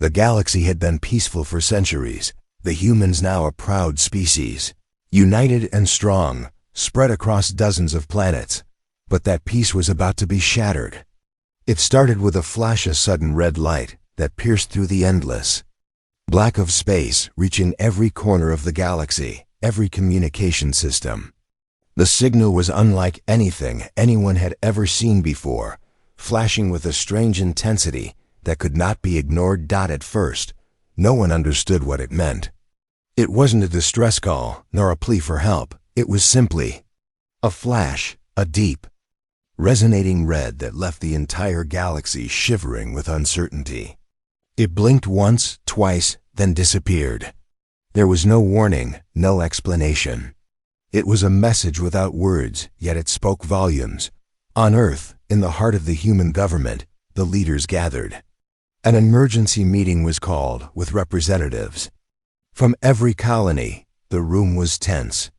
The galaxy had been peaceful for centuries, the humans now a proud species, united and strong, spread across dozens of planets. But that peace was about to be shattered. It started with a flash of sudden red light that pierced through the endless black of space, reaching every corner of the galaxy, every communication system. The signal was unlike anything anyone had ever seen before, flashing with a strange intensity that could not be ignored. At first, no one understood what it meant. It wasn't a distress call, nor a plea for help. It was simply a flash, a deep, resonating red that left the entire galaxy shivering with uncertainty. It blinked once, twice, then disappeared. There was no warning, no explanation. It was a message without words, yet it spoke volumes. On Earth, in the heart of the human government, the leaders gathered. An emergency meeting was called with representatives from every colony. The room was tense.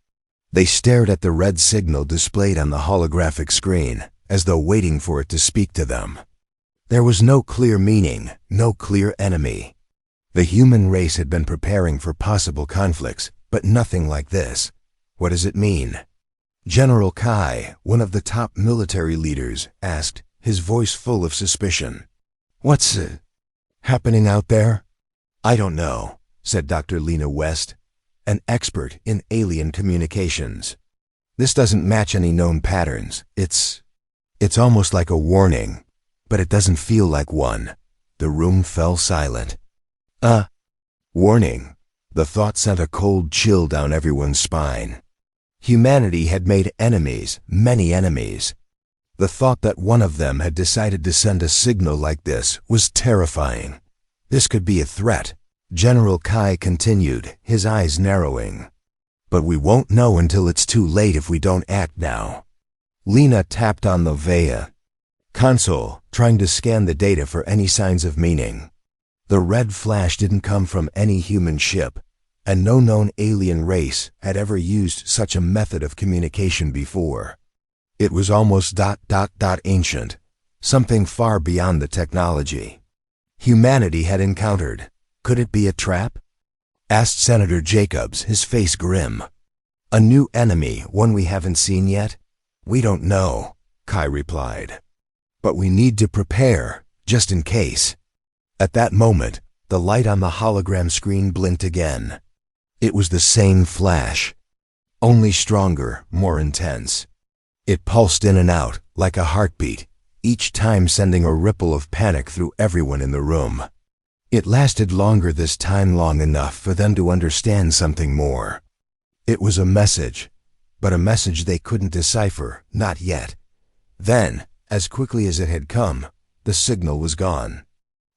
They stared at the red signal displayed on the holographic screen, as though waiting for it to speak to them. There was no clear meaning, no clear enemy. The human race had been preparing for possible conflicts, but nothing like this. What does it mean? General Kai, one of the top military leaders, asked, his voice full of suspicion. "What's happening out there?" "I don't know," said Dr. Lena West, an expert in alien communications. "This doesn't match any known patterns. It's almost like a warning, but it doesn't feel like one." The room fell silent. Warning. The thought sent a cold chill down everyone's spine. Humanity had made enemies, many enemies. The thought that one of them had decided to send a signal like this was terrifying. This could be a threat. General Kai continued, his eyes narrowing. "But we won't know until it's too late if we don't act now." Lena tapped on the Vea console, trying to scan the data for any signs of meaning. The red flash didn't come from any human ship, and no known alien race had ever used such a method of communication before. It was almost ancient, something far beyond the technology humanity had encountered. Could it be a trap? Asked Senator Jacobs, his face grim. "A new enemy, one we haven't seen yet?" "We don't know," Kai replied. "But we need to prepare, just in case." At that moment, the light on the hologram screen blinked again. It was the same flash, only stronger, more intense. It pulsed in and out, like a heartbeat, each time sending a ripple of panic through everyone in the room. It lasted longer this time, long enough for them to understand something more. It was a message, but a message they couldn't decipher, not yet. Then, as quickly as it had come, the signal was gone.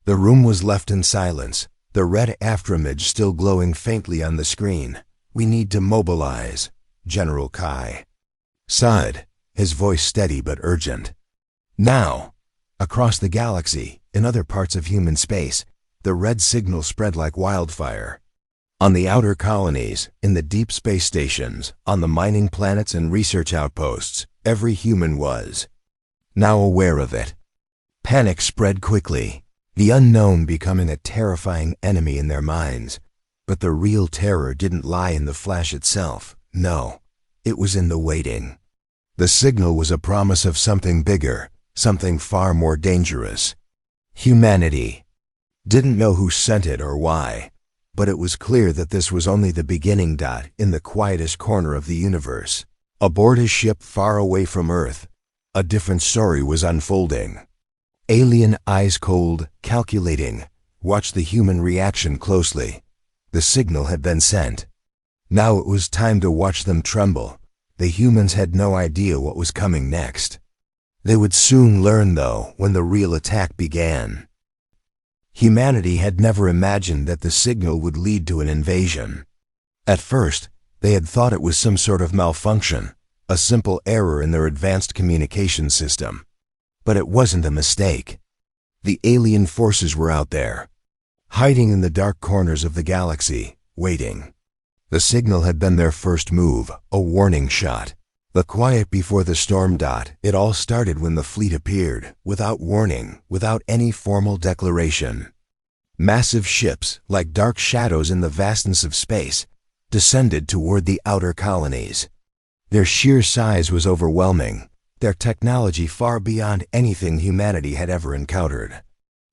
The room was left in silence, the red afterimage still glowing faintly on the screen. "We need to mobilize," General Kai sighed, his voice steady but urgent. Now, across the galaxy, in other parts of human space, the red signal spread like wildfire. On the outer colonies, in the deep space stations, on the mining planets and research outposts, every human was now aware of it. Panic spread quickly, the unknown becoming a terrifying enemy in their minds. But the real terror didn't lie in the flash itself. No, it was in the waiting. The signal was a promise of something bigger, something far more dangerous. Humanity didn't know who sent it or why, but it was clear that this was only the beginning. In the quietest corner of the universe, aboard a ship far away from Earth, a different story was unfolding. Alien eyes cold, calculating, watched the human reaction closely. The signal had been sent. Now it was time to watch them tremble. The humans had no idea what was coming next. They would soon learn, though, when the real attack began. Humanity had never imagined that the signal would lead to an invasion. At first, they had thought it was some sort of malfunction, a simple error in their advanced communication system. But it wasn't a mistake. The alien forces were out there, hiding in the dark corners of the galaxy, waiting. The signal had been their first move, a warning shot. The quiet before the storm. It all started when the fleet appeared, without warning, without any formal declaration. Massive ships, like dark shadows in the vastness of space, descended toward the outer colonies. Their sheer size was overwhelming, their technology far beyond anything humanity had ever encountered.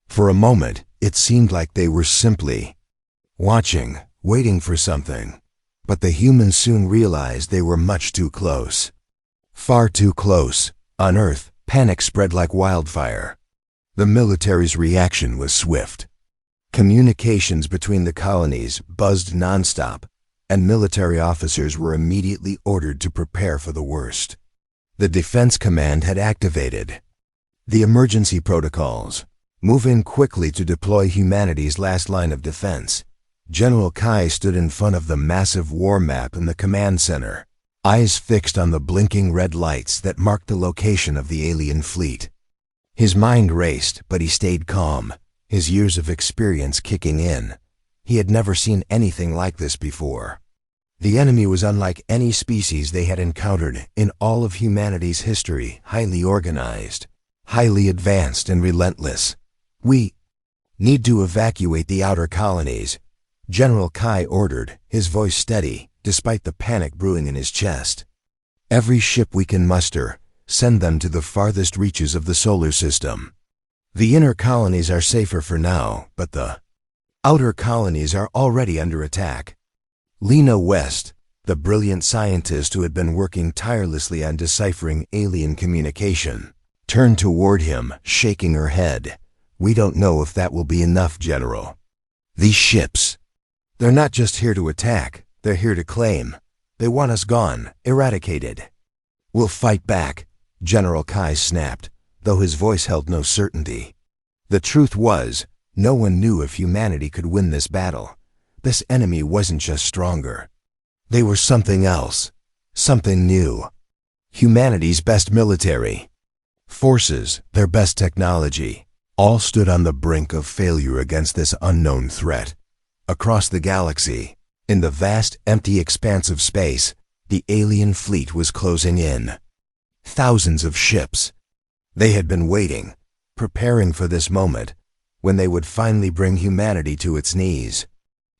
For a moment, it seemed like they were simply watching, waiting for something. But the humans soon realized they were much too close. Far too close. On Earth, panic spread like wildfire. The military's reaction was swift. Communications between the colonies buzzed nonstop, and military officers were immediately ordered to prepare for the worst. The Defense Command had activated the emergency protocols. Move in quickly to deploy humanity's last line of defense. General Kai stood in front of the massive war map in the command center, eyes fixed on the blinking red lights that marked the location of the alien fleet. His mind raced, but he stayed calm, his years of experience kicking in. He had never seen anything like this before. The enemy was unlike any species they had encountered in all of humanity's history, highly organized, highly advanced, and relentless. "We need to evacuate the outer colonies," General Kai ordered, his voice steady, despite the panic brewing in his chest. "Every ship we can muster, send them to the farthest reaches of the solar system. The inner colonies are safer for now, but the outer colonies are already under attack." Lena West, the brilliant scientist who had been working tirelessly on deciphering alien communication, turned toward him, shaking her head. "We don't know if that will be enough, General. These ships, they're not just here to attack, they're here to claim. They want us gone, eradicated." "We'll fight back," General Kai snapped, though his voice held no certainty. The truth was, no one knew if humanity could win this battle. This enemy wasn't just stronger. They were something else, something new. Humanity's best military forces, their best technology, all stood on the brink of failure against this unknown threat. Across the galaxy, in the vast, empty expanse of space, the alien fleet was closing in. Thousands of ships. They had been waiting, preparing for this moment, when they would finally bring humanity to its knees.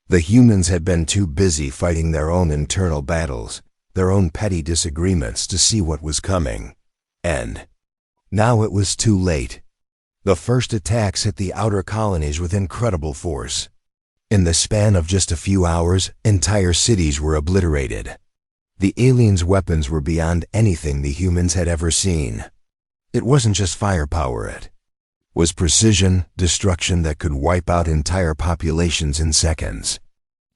The humans had been too busy fighting their own internal battles, their own petty disagreements, to see what was coming. And now it was too late. The first attacks hit the outer colonies with incredible force. In the span of just a few hours, entire cities were obliterated. The aliens' weapons were beyond anything the humans had ever seen. It wasn't just firepower, it was precision, destruction that could wipe out entire populations in seconds.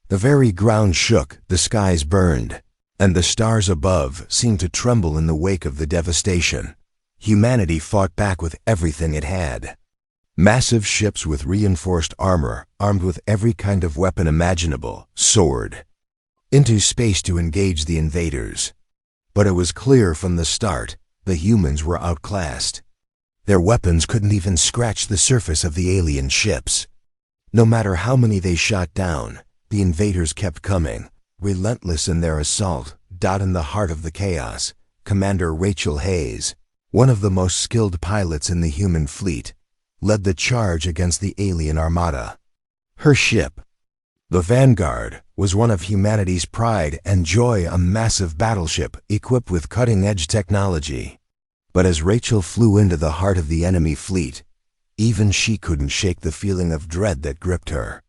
The very ground shook, the skies burned, and the stars above seemed to tremble in the wake of the devastation. Humanity fought back with everything it had. Massive ships with reinforced armor, armed with every kind of weapon imaginable, soared into space to engage the invaders. But it was clear from the start, the humans were outclassed. Their weapons couldn't even scratch the surface of the alien ships. No matter how many they shot down, the invaders kept coming, relentless in their assault. In the heart of the chaos, Commander Rachel Hayes, one of the most skilled pilots in the human fleet, led the charge against the alien armada. Her ship, the Vanguard, was one of humanity's pride and joy, a massive battleship equipped with cutting-edge technology. But as Rachel flew into the heart of the enemy fleet, even she couldn't shake the feeling of dread that gripped her.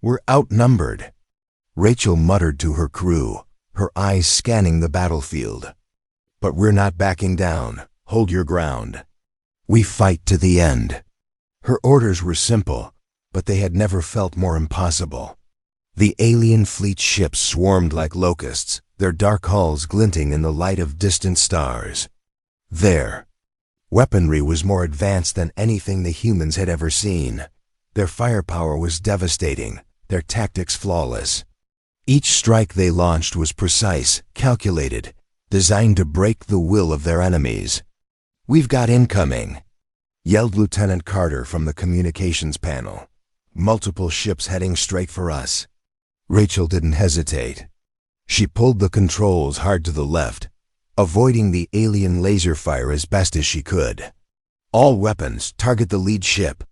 "We're outnumbered," Rachel muttered to her crew, her eyes scanning the battlefield. "But we're not backing down. Hold your ground. We fight to the end." Her orders were simple, but they had never felt more impossible. The alien fleet ships swarmed like locusts, their dark hulls glinting in the light of distant stars. Their weaponry was more advanced than anything the humans had ever seen. Their firepower was devastating, their tactics flawless. Each strike they launched was precise, calculated, designed to break the will of their enemies. "We've got incoming," yelled Lieutenant Carter from the communications panel. "Multiple ships heading straight for us." Rachel didn't hesitate. She pulled the controls hard to the left, avoiding the alien laser fire as best as she could. "All weapons, target the lead ship.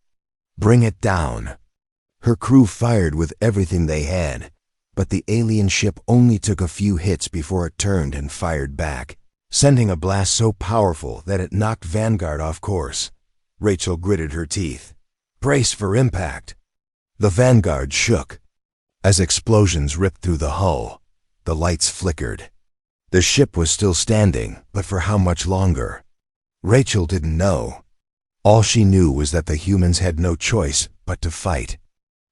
Bring it down." Her crew fired with everything they had, but the alien ship only took a few hits before it turned and fired back, sending a blast so powerful that it knocked Vanguard off course. Rachel gritted her teeth. Brace for impact. The Vanguard shook. As explosions ripped through the hull, the lights flickered. The ship was still standing, but for how much longer? Rachel didn't know. All she knew was that the humans had no choice but to fight.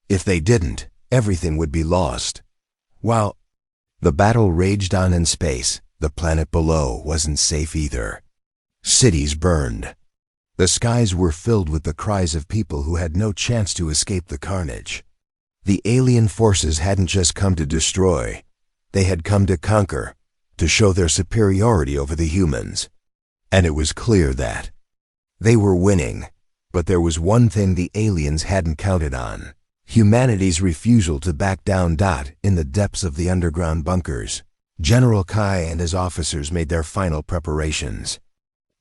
If they didn't, everything would be lost. While the battle raged on in space, the planet below wasn't safe either. Cities burned. The skies were filled with the cries of people who had no chance to escape the carnage. The alien forces hadn't just come to destroy. They had come to conquer, to show their superiority over the humans. And it was clear that they were winning. But there was one thing the aliens hadn't counted on: humanity's refusal to back down. In the depths of the underground bunkers, General Kai and his officers made their final preparations.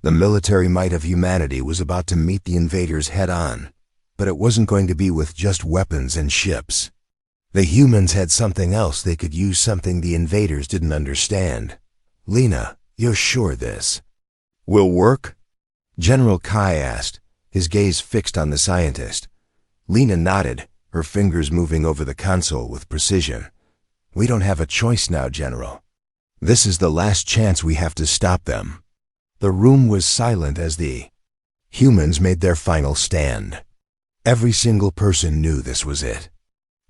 The military might of humanity was about to meet the invaders head-on, but it wasn't going to be with just weapons and ships. The humans had something else they could use, something the invaders didn't understand. Lena, you're sure this will work? General Kai asked, his gaze fixed on the scientist. Lena nodded, her fingers moving over the console with precision. We don't have a choice now, General. This is the last chance. We have to stop them. The room was silent as the humans made their final stand. Every single person knew this was it.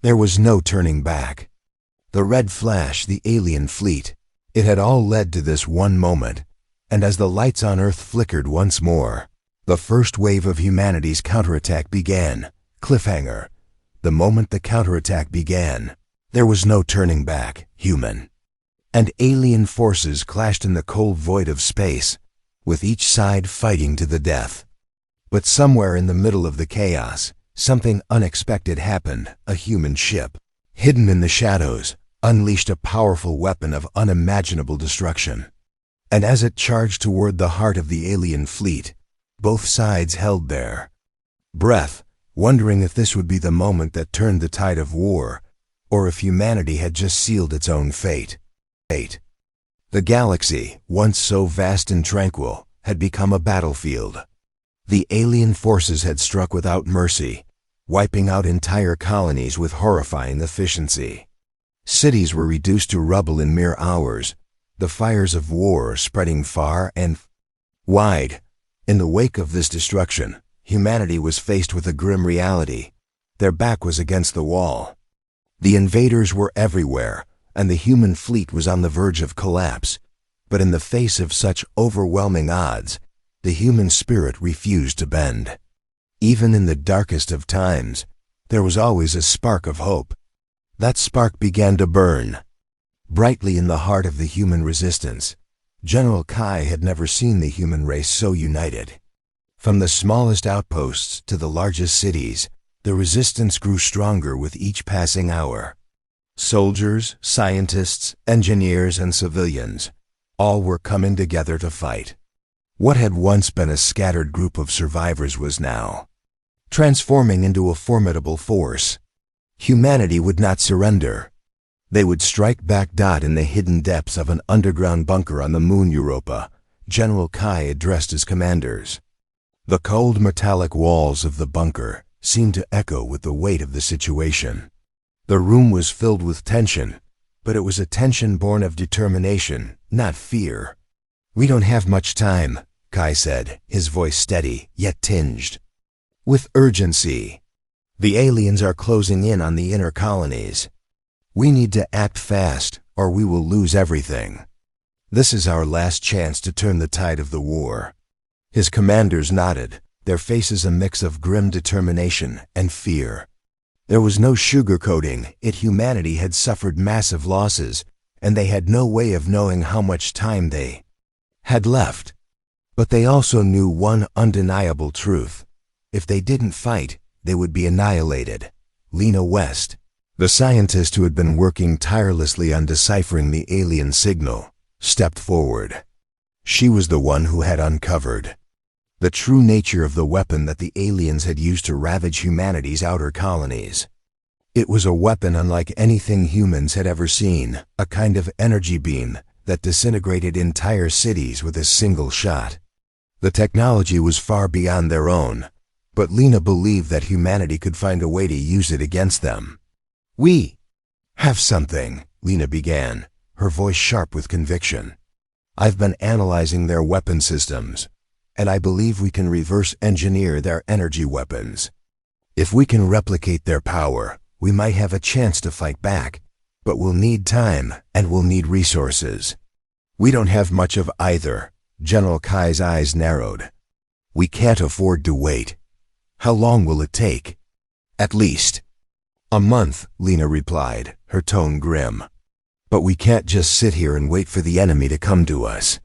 There was no turning back. The red flash, the alien fleet, it had all led to this one moment, and as the lights on Earth flickered once more, the first wave of humanity's counterattack began. Cliffhanger. The moment the counterattack began, there was no turning back. Human and alien forces clashed in the cold void of space, with each side fighting to the death. But somewhere in the middle of the chaos, something unexpected happened. A human ship, hidden in the shadows, unleashed a powerful weapon of unimaginable destruction. And as it charged toward the heart of the alien fleet, both sides held their breath, wondering if this would be the moment that turned the tide of war, or if humanity had just sealed its own fate. The galaxy, once so vast and tranquil, had become a battlefield. The alien forces had struck without mercy, wiping out entire colonies with horrifying efficiency. Cities were reduced to rubble in mere hours, the fires of war spreading far and wide. In the wake of this destruction, humanity was faced with a grim reality. Their back was against the wall. The invaders were everywhere, and the human fleet was on the verge of collapse. But in the face of such overwhelming odds, the human spirit refused to bend. Even in the darkest of times, there was always a spark of hope. That spark began to burn brightly in the heart of the human resistance. General Kai had never seen the human race so united. From the smallest outposts to the largest cities, the resistance grew stronger with each passing hour. Soldiers, scientists, engineers, and civilians, all were coming together to fight. What had once been a scattered group of survivors was now transforming into a formidable force. Humanity would not surrender. They would strike back. In the hidden depths of an underground bunker on the moon Europa, General Kai addressed his commanders. The cold metallic walls of the bunker seemed to echo with the weight of the situation. The room was filled with tension, but it was a tension born of determination, not fear. We don't have much time, Kai said, his voice steady, yet tinged with urgency. The aliens are closing in on the inner colonies. We need to act fast, or we will lose everything. This is our last chance to turn the tide of the war. His commanders nodded, their faces a mix of grim determination and fear. There was no sugarcoating it. Humanity had suffered massive losses, and they had no way of knowing how much time they had left. But they also knew one undeniable truth. If they didn't fight, they would be annihilated. Lena West, the scientist who had been working tirelessly on deciphering the alien signal, stepped forward. She was the one who had uncovered the true nature of the weapon that the aliens had used to ravage humanity's outer colonies. It was a weapon unlike anything humans had ever seen, a kind of energy beam that disintegrated entire cities with a single shot. The technology was far beyond their own, but Lena believed that humanity could find a way to use it against them. "We have something," Lena began, her voice sharp with conviction. "I've been analyzing their weapon systems, and I believe we can reverse engineer their energy weapons. If we can replicate their power, we might have a chance to fight back, but we'll need time and we'll need resources. We don't have much of either." General Kai's eyes narrowed. "We can't afford to wait. How long will it take?" "At least a month," Lena replied, her tone grim. "But we can't just sit here and wait for the enemy to come to us.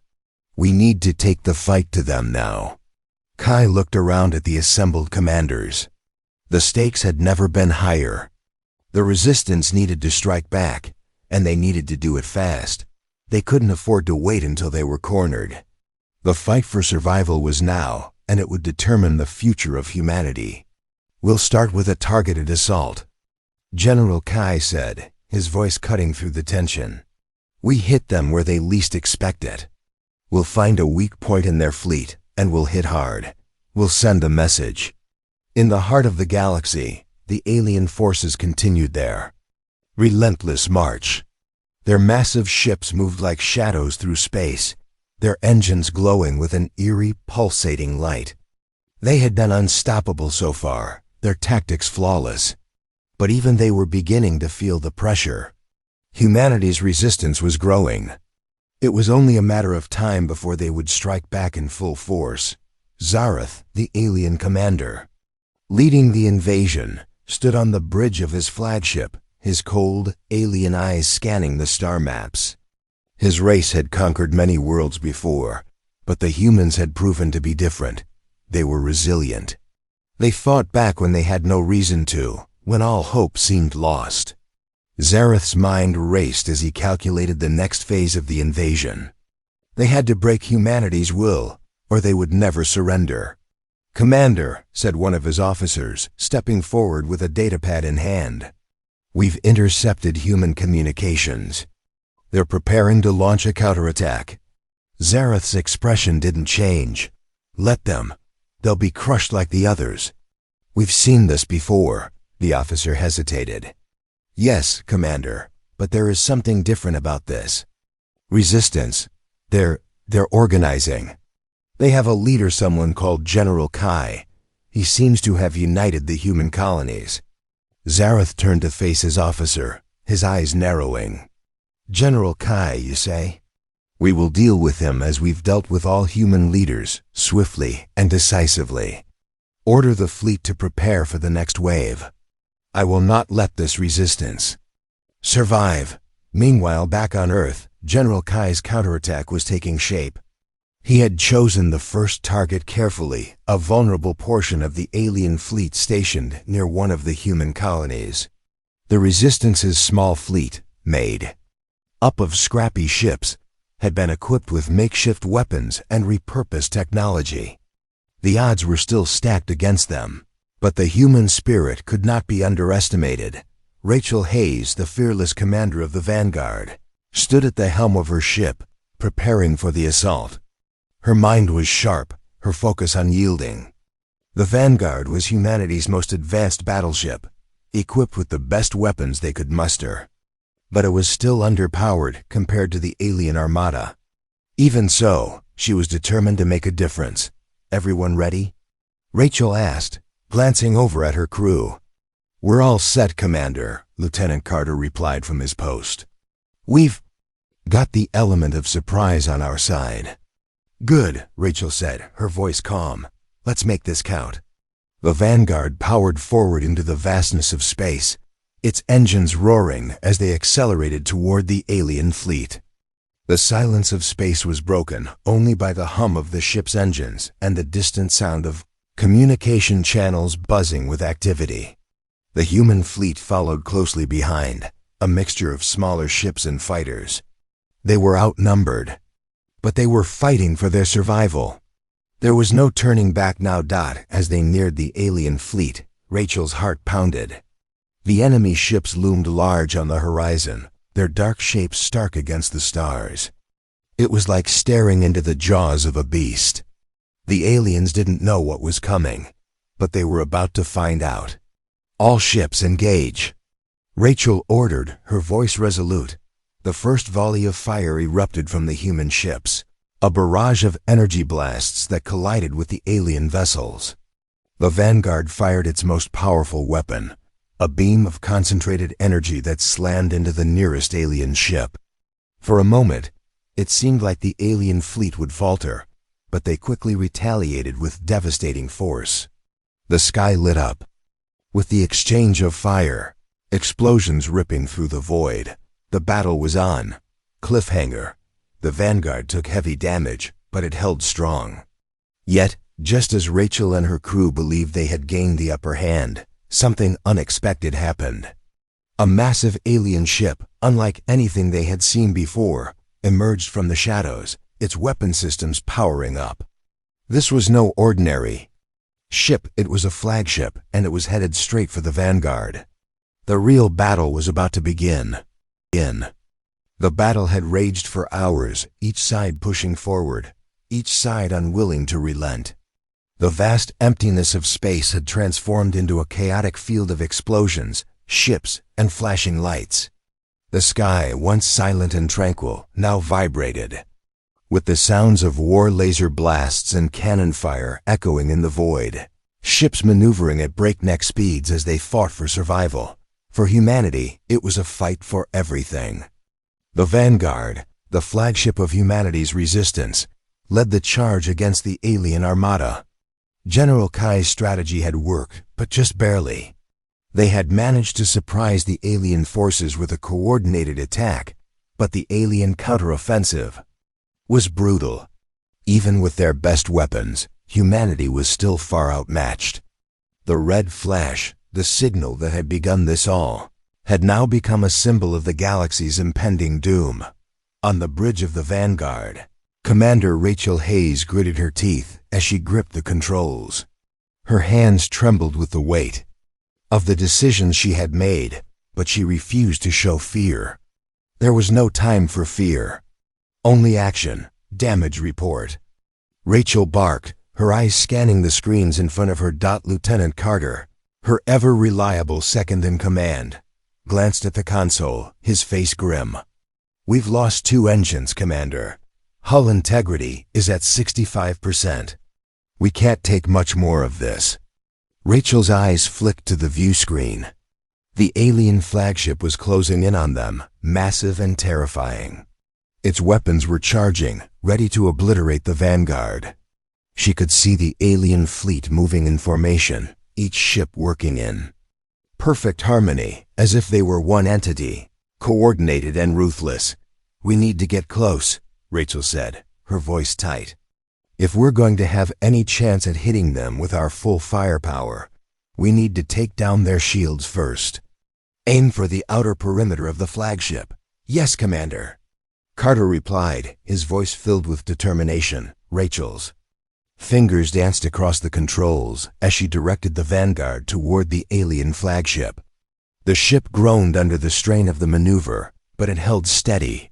We need to take the fight to them now." Kai looked around at the assembled commanders. The stakes had never been higher. The resistance needed to strike back, and they needed to do it fast. They couldn't afford to wait until they were cornered. The fight for survival was now, and it would determine the future of humanity. "We'll start with a targeted assault," General Kai said, his voice cutting through the tension. "We hit them where they least expect it. We'll find a weak point in their fleet, and we'll hit hard. We'll send a message." In the heart of the galaxy, the alien forces continued their relentless march. Their massive ships moved like shadows through space, their engines glowing with an eerie, pulsating light. They had been unstoppable so far, their tactics flawless. But even they were beginning to feel the pressure. Humanity's resistance was growing. It was only a matter of time before they would strike back in full force. Zareth, the alien commander, leading the invasion, stood on the bridge of his flagship, his cold, alien eyes scanning the star maps. His race had conquered many worlds before, but the humans had proven to be different. They were resilient. They fought back when they had no reason to, when all hope seemed lost. Zareth's mind raced as he calculated the next phase of the invasion. They had to break humanity's will, or they would never surrender. "Commander," said one of his officers, stepping forward with a datapad in hand, "we've intercepted human communications. They're preparing to launch a counterattack." Zareth's expression didn't change. "Let them. They'll be crushed like the others." "We've seen this before," the officer hesitated. "Yes, Commander, but there is something different about this. Resistance. They're organizing. They have a leader, someone called General Kai. He seems to have united the human colonies." Zareth turned to face his officer, his eyes narrowing. "General Kai, you say? We will deal with him as we've dealt with all human leaders, swiftly and decisively. Order the fleet to prepare for the next wave. I will not let this resistance survive." Meanwhile, back on Earth, General Kai's counterattack was taking shape. He had chosen the first target carefully, a vulnerable portion of the alien fleet stationed near one of the human colonies. The Resistance's small fleet, made up of scrappy ships, had been equipped with makeshift weapons and repurposed technology. The odds were still stacked against them, but the human spirit could not be underestimated. Rachel Hayes, the fearless commander of the Vanguard, stood at the helm of her ship, preparing for the assault. Her mind was sharp, her focus unyielding. The Vanguard was humanity's most advanced battleship, equipped with the best weapons they could muster. But it was still underpowered compared to the alien armada. Even so, she was determined to make a difference. "Everyone ready?" Rachel asked, glancing over at her crew. "We're all set, Commander," Lieutenant Carter replied from his post. "We've got the element of surprise on our side." "Good," Rachel said, her voice calm. "Let's make this count." The Vanguard powered forward into the vastness of space, its engines roaring as they accelerated toward the alien fleet. The silence of space was broken only by the hum of the ship's engines and the distant sound of communication channels buzzing with activity. The human fleet followed closely behind, a mixture of smaller ships and fighters. They were outnumbered, but they were fighting for their survival. There was no turning back now. As they neared the alien fleet, Rachel's heart pounded. The enemy ships loomed large on the horizon, their dark shapes stark against the stars. It was like staring into the jaws of a beast. The aliens didn't know what was coming, but they were about to find out. "All ships engage," Rachel ordered, her voice resolute. The first volley of fire erupted from the human ships, a barrage of energy blasts that collided with the alien vessels. The Vanguard fired its most powerful weapon, a beam of concentrated energy that slammed into the nearest alien ship. For a moment, it seemed like the alien fleet would falter, but they quickly retaliated with devastating force. The sky lit up. With the exchange of fire, explosions ripping through the void, the battle was on. Cliffhanger. The Vanguard took heavy damage, but it held strong. Yet, just as Rachel and her crew believed they had gained the upper hand, something unexpected happened. A massive alien ship, unlike anything they had seen before, emerged from the shadows, its weapon systems powering up. This was no ordinary ship, it was a flagship, and it was headed straight for the Vanguard. The real battle was about to begin. The battle had raged for hours, each side pushing forward, each side unwilling to relent. The vast emptiness of space had transformed into a chaotic field of explosions, ships, and flashing lights. The sky, once silent and tranquil, now vibrated, with the sounds of war laser blasts and cannon fire echoing in the void. Ships maneuvering at breakneck speeds as they fought for survival. For humanity, it was a fight for everything. The Vanguard, the flagship of humanity's resistance, led the charge against the alien armada. General Kai's strategy had worked, but just barely. They had managed to surprise the alien forces with a coordinated attack, but the alien counteroffensive was brutal. Even with their best weapons, humanity was still far outmatched. The red flash, the signal that had begun this all, had now become a symbol of the galaxy's impending doom. On the bridge of the Vanguard, Commander Rachel Hayes gritted her teeth as she gripped the controls. Her hands trembled with the weight of the decisions she had made, but she refused to show fear. There was no time for fear. Only action. Damage report. Rachel barked, her eyes scanning the screens in front of her. Lieutenant Carter, her ever-reliable second-in-command, glanced at the console, his face grim. "We've lost 2 engines, Commander. Hull integrity is at 65%. We can't take much more of this." Rachel's eyes flicked to the view screen. The alien flagship was closing in on them, massive and terrifying. Its weapons were charging, ready to obliterate the Vanguard. She could see the alien fleet moving in formation, each ship working in perfect harmony, as if they were one entity, coordinated and ruthless. "We need to get close," Rachel said, her voice tight. "If we're going to have any chance at hitting them with our full firepower, we need to take down their shields first. Aim for the outer perimeter of the flagship." "Yes, Commander." Carter replied, his voice filled with determination. Rachel's fingers danced across the controls as she directed the Vanguard toward the alien flagship. The ship groaned under the strain of the maneuver, but it held steady.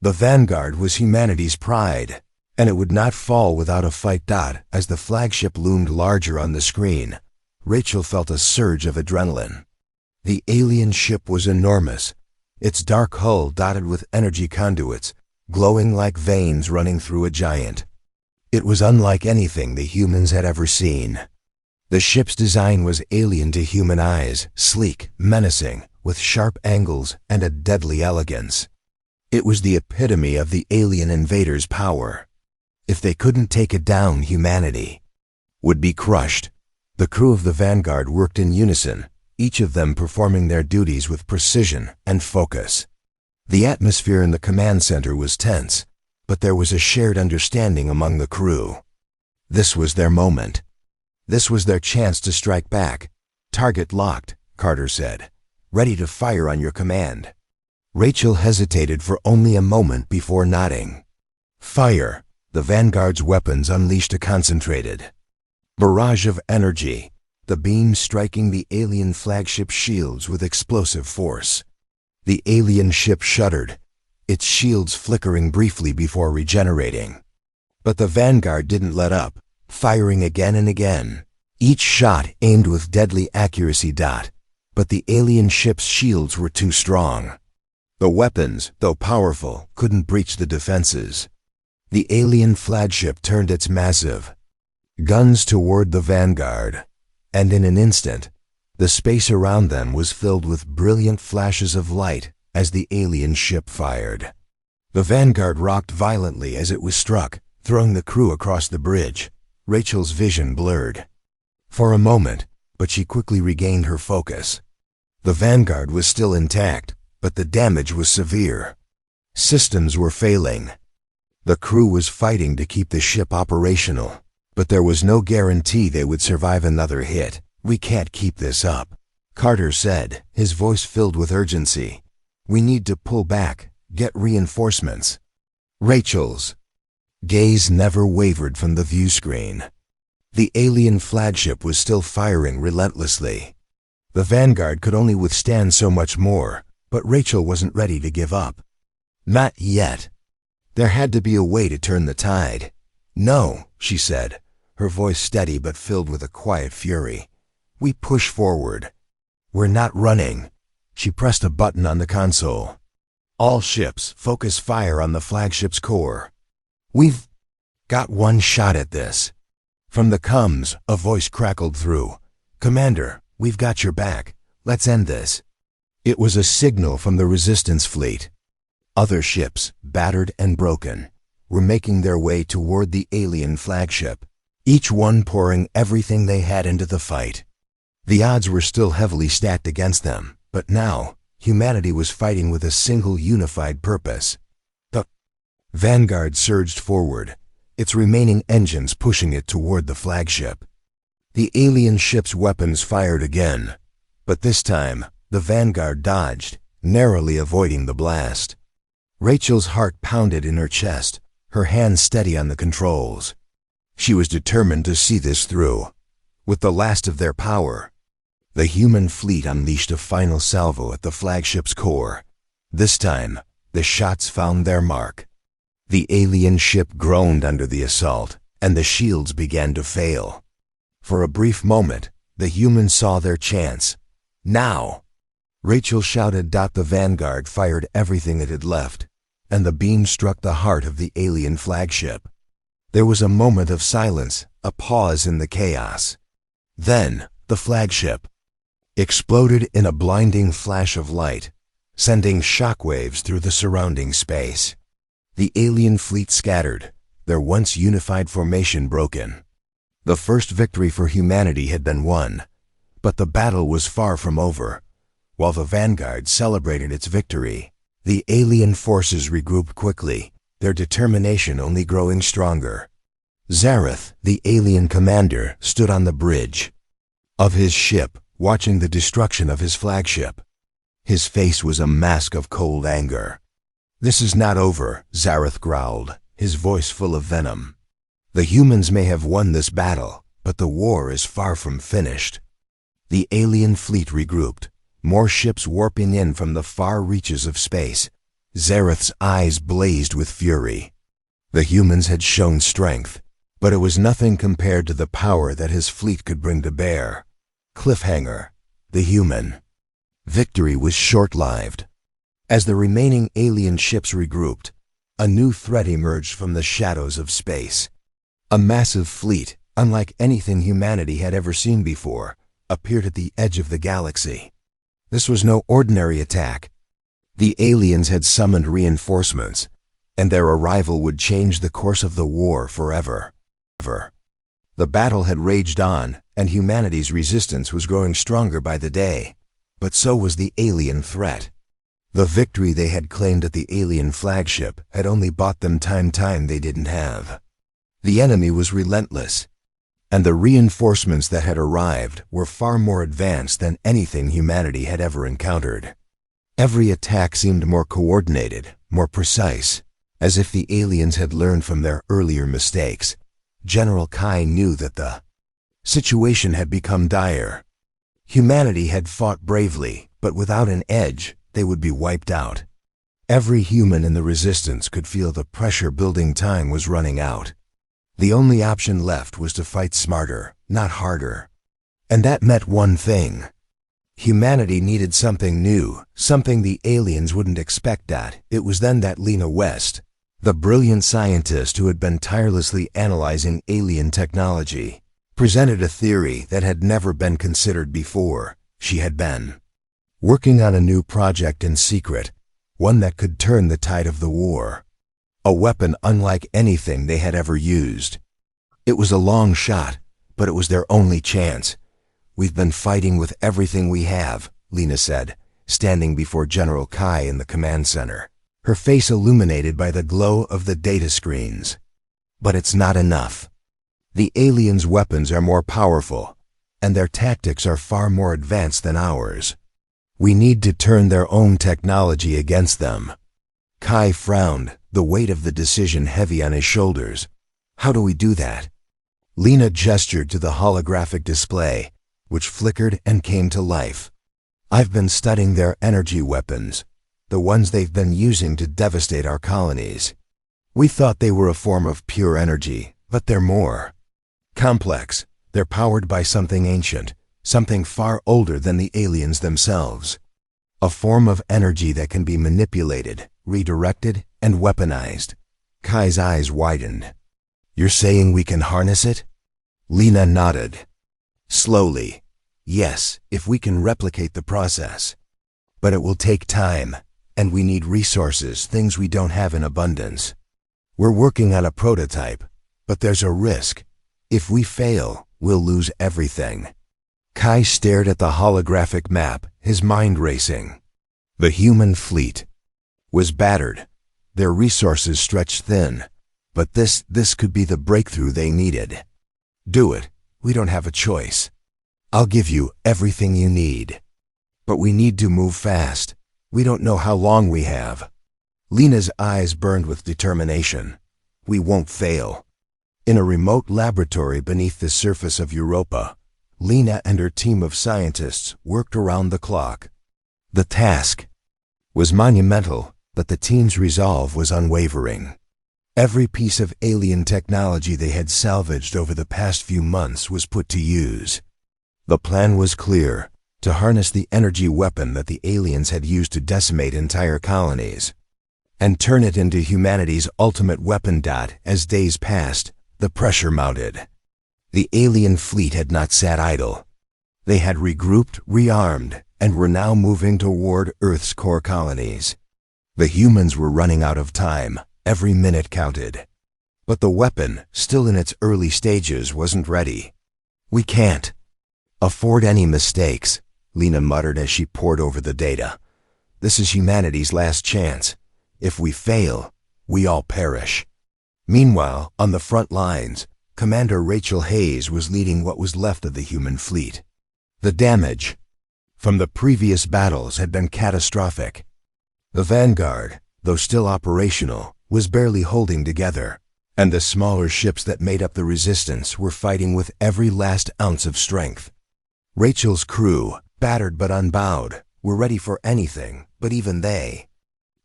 The Vanguard was humanity's pride, and it would not fall without a fight. As the flagship loomed larger on the screen, Rachel felt a surge of adrenaline. The alien ship was enormous, its dark hull dotted with energy conduits, glowing like veins running through a giant. It was unlike anything the humans had ever seen. The ship's design was alien to human eyes, sleek, menacing, with sharp angles and a deadly elegance. It was the epitome of the alien invaders' power. If they couldn't take it down, humanity would be crushed. The crew of the Vanguard worked in unison, each of them performing their duties with precision and focus. The atmosphere in the command center was tense, but there was a shared understanding among the crew. This was their moment. This was their chance to strike back. "Target locked," Carter said. "Ready to fire on your command." Rachel hesitated for only a moment before nodding. Fire. The Vanguard's weapons unleashed a concentrated barrage of energy. the beam striking the alien flagship shields with explosive force. The alien ship shuddered, its shields flickering briefly before regenerating. But the Vanguard didn't let up, firing again and again. Each shot aimed with deadly accuracy. But the alien ship's shields were too strong. The weapons, though powerful, couldn't breach the defenses. The alien flagship turned its massive guns toward the Vanguard, and in an instant, the space around them was filled with brilliant flashes of light as the alien ship fired. The Vanguard rocked violently as it was struck, throwing the crew across the bridge. Rachel's vision blurred for a moment, but she quickly regained her focus. The Vanguard was still intact, but the damage was severe. Systems were failing. The crew was fighting to keep the ship operational, but there was no guarantee they would survive another hit. "We can't keep this up," Carter said, his voice filled with urgency. "We need to pull back, get reinforcements." Rachel's gaze never wavered from the view screen. The alien flagship was still firing relentlessly. The Vanguard could only withstand so much more, but Rachel wasn't ready to give up. Not yet. There had to be a way to turn the tide. "No," she said, her voice steady but filled with a quiet fury. "We push forward. We're not running." She pressed a button on the console. "All ships, focus fire on the flagship's core. We've got one shot at this." From the comms, a voice crackled through. "Commander, we've got your back. Let's end this." It was a signal from the Resistance fleet. Other ships, battered and broken, were making their way toward the alien flagship, each one pouring everything they had into the fight. The odds were still heavily stacked against them, but now, humanity was fighting with a single unified purpose. The Vanguard surged forward, its remaining engines pushing it toward the flagship. The alien ship's weapons fired again, but this time, the Vanguard dodged, narrowly avoiding the blast. Rachel's heart pounded in her chest, her hands steady on the controls. She was determined to see this through. With the last of their power, the human fleet unleashed a final salvo at the flagship's core. This time, the shots found their mark. The alien ship groaned under the assault, and the shields began to fail. For a brief moment, the humans saw their chance. "Now!" Rachel shouted. The Vanguard fired everything it had left, and the beam struck the heart of the alien flagship. There was a moment of silence, a pause in the chaos. Then, the flagship exploded in a blinding flash of light, sending shockwaves through the surrounding space. The alien fleet scattered, their once unified formation broken. The first victory for humanity had been won, but the battle was far from over. While the Vanguard celebrated its victory, the alien forces regrouped quickly, their determination only growing stronger. Zenith, the alien commander, stood on the bridge of his ship, watching the destruction of his flagship. His face was a mask of cold anger. "This is not over," Zenith growled, his voice full of venom. "The humans may have won this battle, but the war is far from finished." The alien fleet regrouped, more ships warping in from the far reaches of space. Zenith's eyes blazed with fury. The humans had shown strength, but it was nothing compared to the power that his fleet could bring to bear. Cliffhanger, the human victory was short-lived. As the remaining alien ships regrouped, a new threat emerged from the shadows of space. A massive fleet, unlike anything humanity had ever seen before, appeared at the edge of the galaxy. This was no ordinary attack. The aliens had summoned reinforcements, and their arrival would change the course of the war forever. The battle had raged on, and humanity's resistance was growing stronger by the day, but so was the alien threat. The victory they had claimed at the alien flagship had only bought them time they didn't have. The enemy was relentless, and the reinforcements that had arrived were far more advanced than anything humanity had ever encountered. Every attack seemed more coordinated, more precise, as if the aliens had learned from their earlier mistakes. General Kai knew that the Situation had become dire. Humanity had fought bravely, but without an edge, they would be wiped out. Every human in the resistance could feel the pressure building. Time was running out. The only option left was to fight smarter, not harder. And that meant one thing. Humanity needed something new, something the aliens wouldn't expect at. It was then that Lena West, the brilliant scientist who had been tirelessly analyzing alien technology, presented a theory that had never been considered before. She had been working on a new project in secret, one that could turn the tide of the war. A weapon unlike anything they had ever used. It was a long shot, but it was their only chance. "We've been fighting with everything we have," Lena said, standing before General Kai in the command center, her face illuminated by the glow of the data screens. "But it's not enough. The aliens' weapons are more powerful, and their tactics are far more advanced than ours. We need to turn their own technology against them." Kai frowned, the weight of the decision heavy on his shoulders. "How do we do that?" Lena gestured to the holographic display, which flickered and came to life. "I've been studying their energy weapons, the ones they've been using to devastate our colonies. We thought they were a form of pure energy, but they're more complex. They're powered by something ancient, something far older than the aliens themselves. A form of energy that can be manipulated, redirected, and weaponized." Kai's eyes widened. "You're saying we can harness it?" Lena nodded. Slowly. "Yes, if we can replicate the process. But it will take time, and we need resources, things we don't have in abundance. We're working on a prototype, but there's a risk. If we fail, we'll lose everything." Kai stared at the holographic map, his mind racing. The human fleet was battered. Their resources stretched thin. But this could be the breakthrough they needed. "Do it. We don't have a choice. I'll give you everything you need. But we need to move fast. We don't know how long we have." Lena's eyes burned with determination. "We won't fail." In a remote laboratory beneath the surface of Europa, Lena and her team of scientists worked around the clock. The task was monumental, but the team's resolve was unwavering. Every piece of alien technology they had salvaged over the past few months was put to use. The plan was clear: to harness the energy weapon that the aliens had used to decimate entire colonies, and turn it into humanity's ultimate weapon. As days passed, the pressure mounted. The alien fleet had not sat idle. They had regrouped, rearmed, and were now moving toward Earth's core colonies. The humans were running out of time. Every minute counted. But the weapon, still in its early stages, wasn't ready. "We can't afford any mistakes," Lena muttered as she pored over the data. "This is humanity's last chance. If we fail, we all perish." Meanwhile, on the front lines, Commander Rachel Hayes was leading what was left of the human fleet. The damage from the previous battles had been catastrophic. The Vanguard, though still operational, was barely holding together, and the smaller ships that made up the resistance were fighting with every last ounce of strength. Rachel's crew, battered but unbowed, were ready for anything, but even they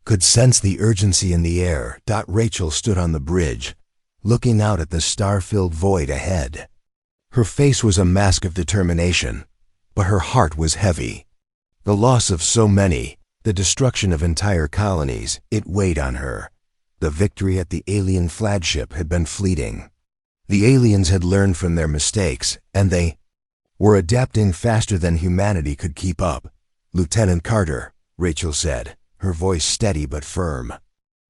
could sense the urgency in the air. Rachel stood on the bridge, looking out at the star-filled void ahead. Her face was a mask of determination, but her heart was heavy. The loss of so many, the destruction of entire colonies, it weighed on her. The victory at the alien flagship had been fleeting. The aliens had learned from their mistakes, and they were adapting faster than humanity could keep up. "Lieutenant Carter," Rachel said, her voice steady but firm.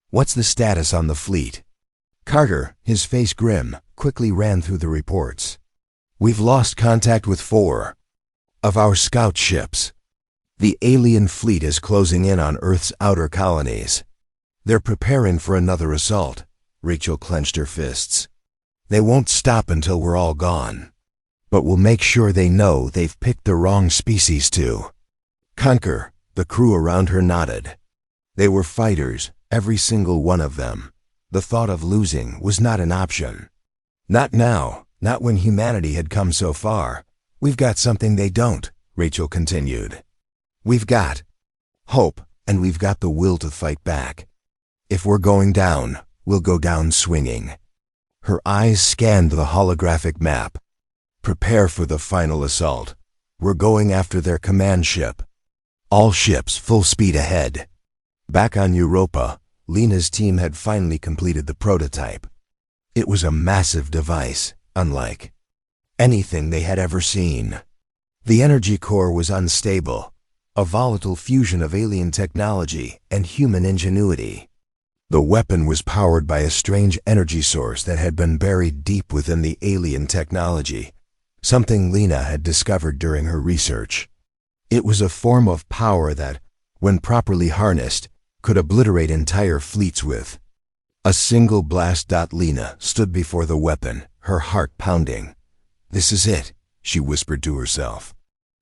"What's the status on the fleet?" Carter, his face grim, quickly ran through the reports. "We've lost contact with 4 of our scout ships. The alien fleet is closing in on Earth's outer colonies. They're preparing for another assault." Rachel clenched her fists. "They won't stop until we're all gone. But we'll make sure they know they've picked the wrong species to conquer." The crew around her nodded. They were fighters, every single one of them. The thought of losing was not an option. "Not now," Not when humanity had come so far. We've got something they don't, Rachel continued. We've got hope, and we've got the will to fight back. If we're going down, we'll go down swinging. Her eyes scanned the holographic map. Prepare for the final assault. We're going after their command ship. All ships full speed ahead. Back on Europa, Lena's team had finally completed the prototype. It was a massive device, unlike anything they had ever seen. The energy core was unstable, a volatile fusion of alien technology and human ingenuity. The weapon was powered by a strange energy source that had been buried deep within the alien technology, something Lena had discovered during her research. It was a form of power that, when properly harnessed, could obliterate entire fleets with a single blast. Lena stood before the weapon, her heart pounding. This is it, she whispered to herself.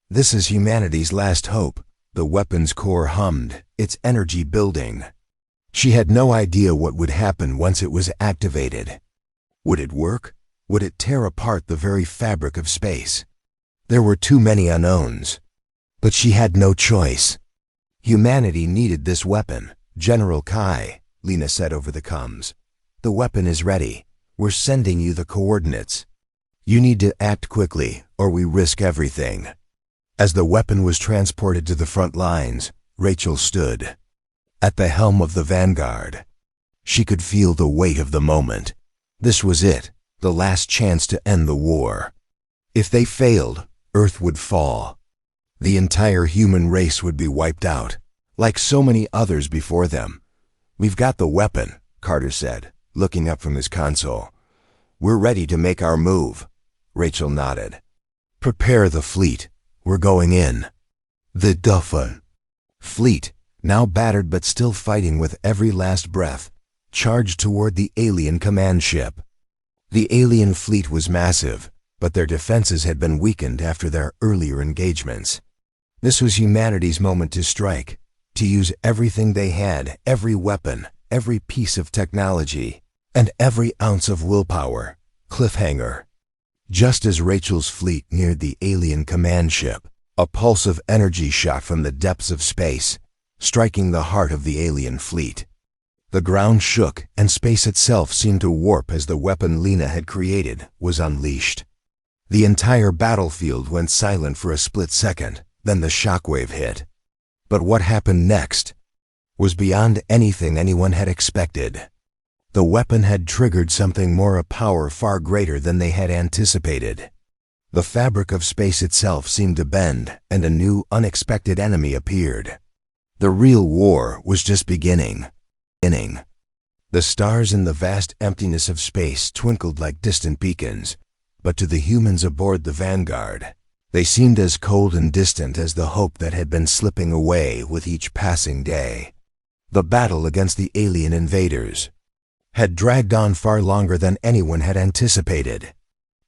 This is humanity's last hope. The weapon's core hummed, its energy building. She had no idea what would happen once it was activated. Would it work? Would it tear apart the very fabric of space? There were too many unknowns. But she had no choice. Humanity needed this weapon. General Kai, Lena said over the comms. The weapon is ready. We're sending you the coordinates. You need to act quickly, or we risk everything. As the weapon was transported to the front lines, Rachel stood at the helm of the vanguard. She could feel the weight of the moment. This was it, the last chance to end the war. If they failed, Earth would fall. The entire human race would be wiped out, like so many others before them. We've got the weapon, Carter said, looking up from his console. We're ready to make our move. Rachel nodded. Prepare the fleet. We're going in. The Dolphin fleet, now battered but still fighting with every last breath, charged toward the alien command ship. The alien fleet was massive, but their defenses had been weakened after their earlier engagements. This was humanity's moment to strike, to use everything they had, every weapon, every piece of technology, and every ounce of willpower. Cliffhanger. Just as Rachel's fleet neared the alien command ship, a pulse of energy shot from the depths of space, striking the heart of the alien fleet. The ground shook, and space itself seemed to warp as the weapon Lena had created was unleashed. The entire battlefield went silent for a split second, then the shockwave hit. But what happened next was beyond anything anyone had expected. The weapon had triggered something more, a power far greater than they had anticipated. The fabric of space itself seemed to bend, and a new, unexpected enemy appeared. The real war was just beginning. The stars in the vast emptiness of space twinkled like distant beacons, but to the humans aboard the Vanguard, they seemed as cold and distant as the hope that had been slipping away with each passing day. The battle against the alien invaders had dragged on far longer than anyone had anticipated.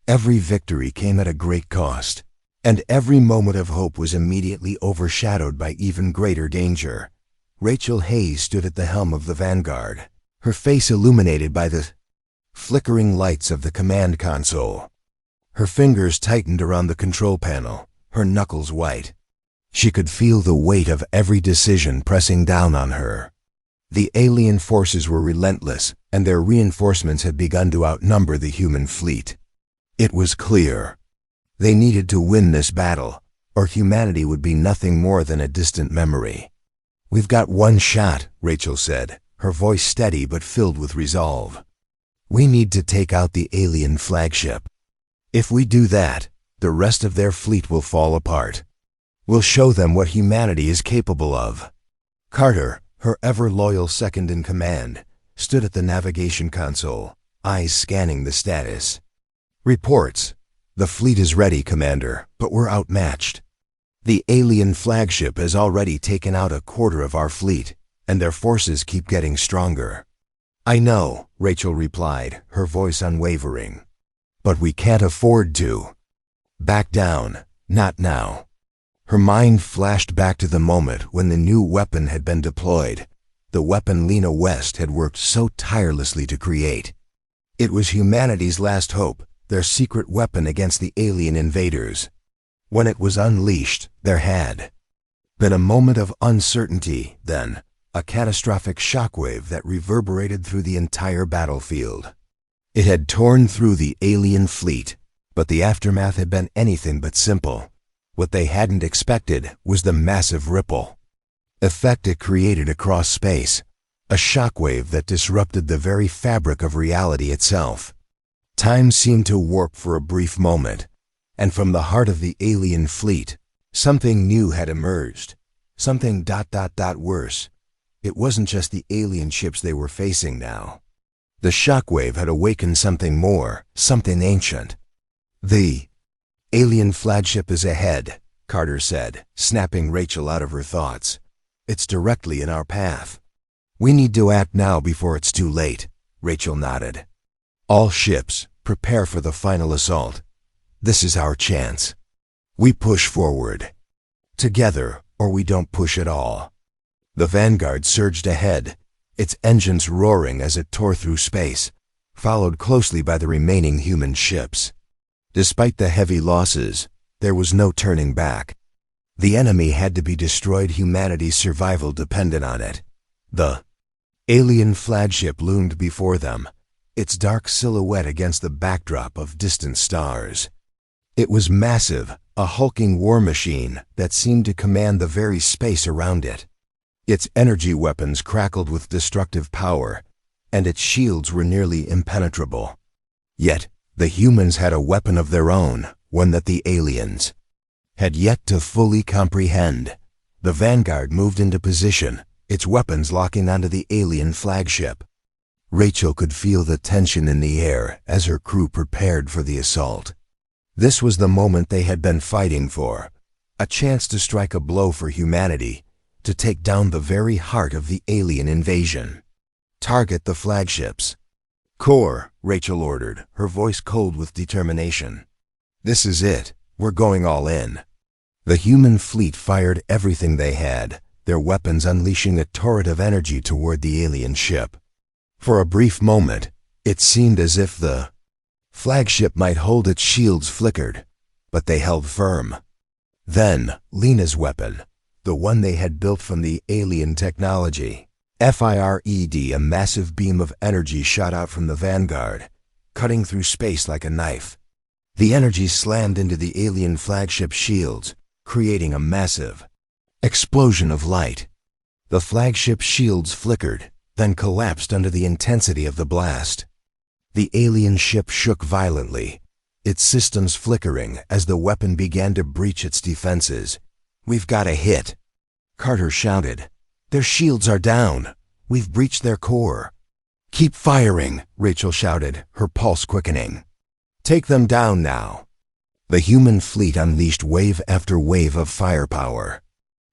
Every victory came at a great cost, and every moment of hope was immediately overshadowed by even greater danger. Rachel Hayes stood at the helm of the Vanguard, her face illuminated by the flickering lights of the command console. Her fingers tightened around the control panel, her knuckles white. She could feel the weight of every decision pressing down on her. The alien forces were relentless, and their reinforcements had begun to outnumber the human fleet. It was clear. They needed to win this battle, or humanity would be nothing more than a distant memory. We've got one shot, Rachel said, her voice steady but filled with resolve. We need to take out the alien flagship. If we do that, the rest of their fleet will fall apart. We'll show them what humanity is capable of. Carter, her ever-loyal second-in-command, stood at the navigation console, eyes scanning the status. Reports. The fleet is ready, Commander, but we're outmatched. The alien flagship has already taken out a quarter of our fleet, and their forces keep getting stronger. I know, Rachel replied, her voice unwavering. But we can't afford to back down, not now. Her mind flashed back to the moment when the new weapon had been deployed, the weapon Lena West had worked so tirelessly to create. It was humanity's last hope, their secret weapon against the alien invaders. When it was unleashed, there had been a moment of uncertainty, then a catastrophic shockwave that reverberated through the entire battlefield. It had torn through the alien fleet, but the aftermath had been anything but simple. What they hadn't expected was the massive ripple effect it created across space, a shockwave that disrupted the very fabric of reality itself. Time seemed to warp for a brief moment, and from the heart of the alien fleet, something new had emerged. Something worse. It wasn't just the alien ships they were facing now. The shockwave had awakened something more, something ancient. The alien flagship is ahead, Carter said, snapping Rachel out of her thoughts. It's directly in our path. We need to act now before it's too late, Rachel nodded. All ships, prepare for the final assault. This is our chance. We push forward. Together, or we don't push at all. The Vanguard surged ahead, its engines roaring as it tore through space, followed closely by the remaining human ships. Despite the heavy losses, there was no turning back. The enemy had to be destroyed. Humanity's survival depended on it. The alien flagship loomed before them, its dark silhouette against the backdrop of distant stars. It was massive, a hulking war machine that seemed to command the very space around it. Its energy weapons crackled with destructive power, and its shields were nearly impenetrable. Yet, the humans had a weapon of their own, one that the aliens had yet to fully comprehend. The Vanguard moved into position, its weapons locking onto the alien flagship. Rachel could feel the tension in the air as her crew prepared for the assault. This was the moment they had been fighting for, a chance to strike a blow for humanity, to take down the very heart of the alien invasion. Target the flagships. Core, Rachel ordered, her voice cold with determination. This is it. We're going all in. The human fleet fired everything they had, their weapons unleashing a torrent of energy toward the alien ship. For a brief moment, it seemed as if the flagship might hold its shields flickered, but they held firm. Then, Lena's weapon, the one they had built from the alien technology, FIRED, a massive beam of energy shot out from the Vanguard, cutting through space like a knife. The energy slammed into the alien flagship shields, creating a massive explosion of light. The flagship shields flickered, then collapsed under the intensity of the blast. The alien ship shook violently, its systems flickering as the weapon began to breach its defenses. We've got a hit, Carter shouted. Their shields are down. We've breached their core. Keep firing, Rachel shouted, her pulse quickening. Take them down now. The human fleet unleashed wave after wave of firepower.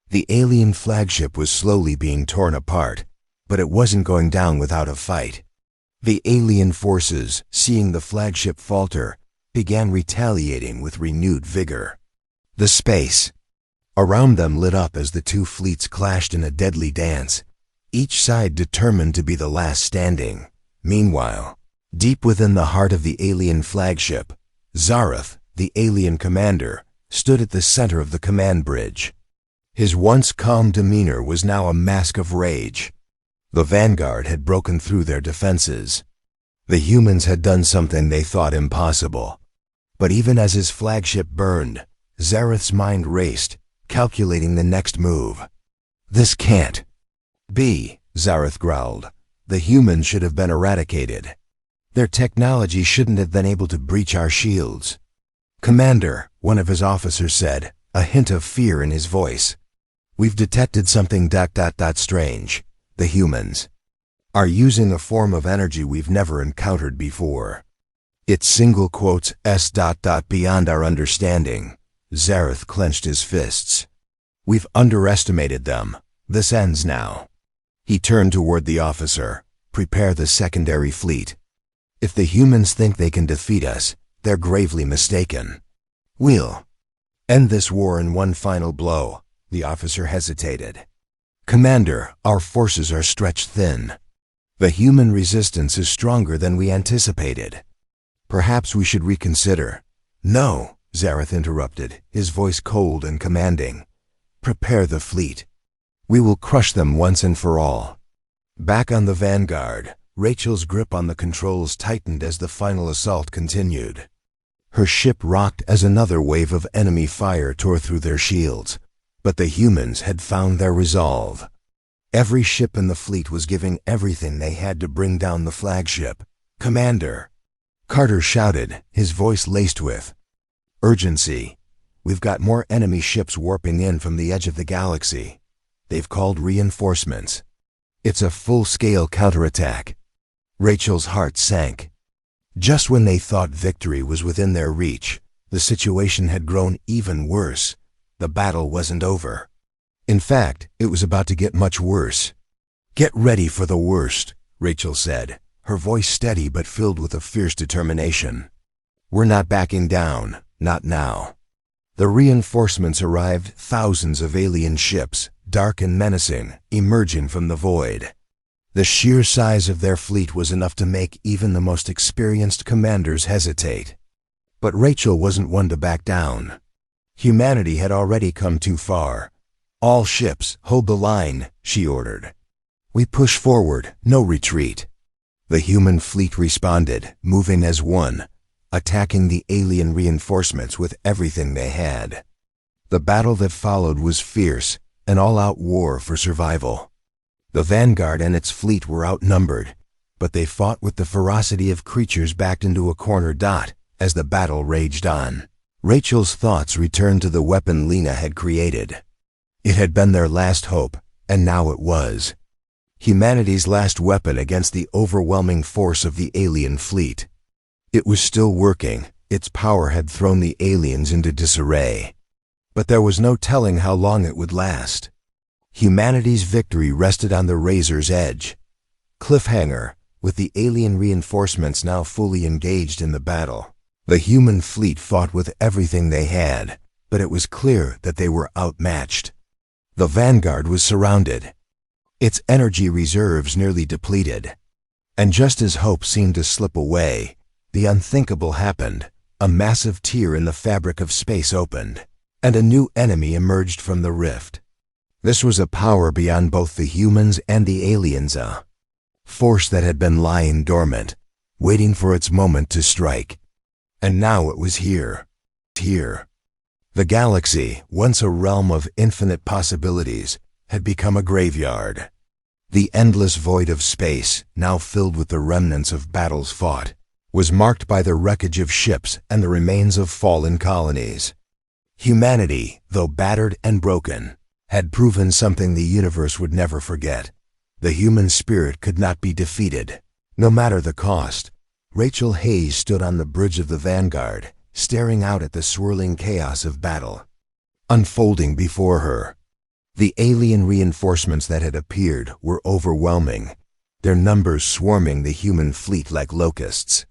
The alien flagship was slowly being torn apart, but it wasn't going down without a fight. The alien forces, seeing the flagship falter, began retaliating with renewed vigor. The space around them lit up as the two fleets clashed in a deadly dance, each side determined to be the last standing. Meanwhile, deep within the heart of the alien flagship, Zenith, the alien commander, stood at the center of the command bridge. His once calm demeanor was now a mask of rage. The Vanguard had broken through their defenses. The humans had done something they thought impossible. But even as his flagship burned, Zenith's mind raced, calculating the next move. This can't be, Zenith growled. The humans should have been eradicated. Their technology shouldn't have been able to breach our shields. Commander, one of his officers said, a hint of fear in his voice. We've detected something strange. The humans are using a form of energy we've never encountered before. It's single quotes beyond our understanding. Zenith clenched his fists. We've underestimated them. This ends now. He turned toward the officer. Prepare the secondary fleet. If the humans think they can defeat us, they're gravely mistaken. We'll end this war in one final blow. The officer hesitated. Commander, our forces are stretched thin. The human resistance is stronger than we anticipated. Perhaps we should reconsider. No, Zareth interrupted, his voice cold and commanding. Prepare the fleet. We will crush them once and for all. Back on the Vanguard, Rachel's grip on the controls tightened as the final assault continued. Her ship rocked as another wave of enemy fire tore through their shields, but the humans had found their resolve. Every ship in the fleet was giving everything they had to bring down the flagship. Commander, Carter shouted, his voice laced with urgency. We've got more enemy ships warping in from the edge of the galaxy. They've called reinforcements. It's a full-scale counterattack. Rachel's heart sank. Just when they thought victory was within their reach, the situation had grown even worse. The battle wasn't over. In fact, it was about to get much worse. Get ready for the worst, Rachel said, her voice steady but filled with a fierce determination. We're not backing down, not now. The reinforcements arrived, thousands of alien ships, dark and menacing, emerging from the void. The sheer size of their fleet was enough to make even the most experienced commanders hesitate. But Rachel wasn't one to back down. Humanity had already come too far. All ships, hold the line, she ordered. We push forward, no retreat. The human fleet responded, moving as one, attacking the alien reinforcements with everything they had. The battle that followed was fierce, an all-out war for survival. The Vanguard and its fleet were outnumbered, but they fought with the ferocity of creatures backed into a corner dot as the battle raged on. Rachel's thoughts returned to the weapon Lena had created. It had been their last hope, and now it was. Humanity's last weapon against the overwhelming force of the alien fleet. It was still working. Its power had thrown the aliens into disarray. But there was no telling how long it would last. Humanity's victory rested on the razor's edge. Cliffhanger, with the alien reinforcements now fully engaged in the battle. The human fleet fought with everything they had, but it was clear that they were outmatched. The Vanguard was surrounded, its energy reserves nearly depleted. And just as hope seemed to slip away, the unthinkable happened. A massive tear in the fabric of space opened, and a new enemy emerged from the rift. This was a power beyond both the humans and the aliens, a force that had been lying dormant, waiting for its moment to strike. And now it was here. Here. The galaxy, once a realm of infinite possibilities, had become a graveyard. The endless void of space, now filled with the remnants of battles fought, was marked by the wreckage of ships and the remains of fallen colonies. Humanity, though battered and broken, had proven something the universe would never forget. The human spirit could not be defeated, no matter the cost. Rachel Hayes stood on the bridge of the Vanguard, staring out at the swirling chaos of battle unfolding before her. The alien reinforcements that had appeared were overwhelming, their numbers swarming the human fleet like locusts.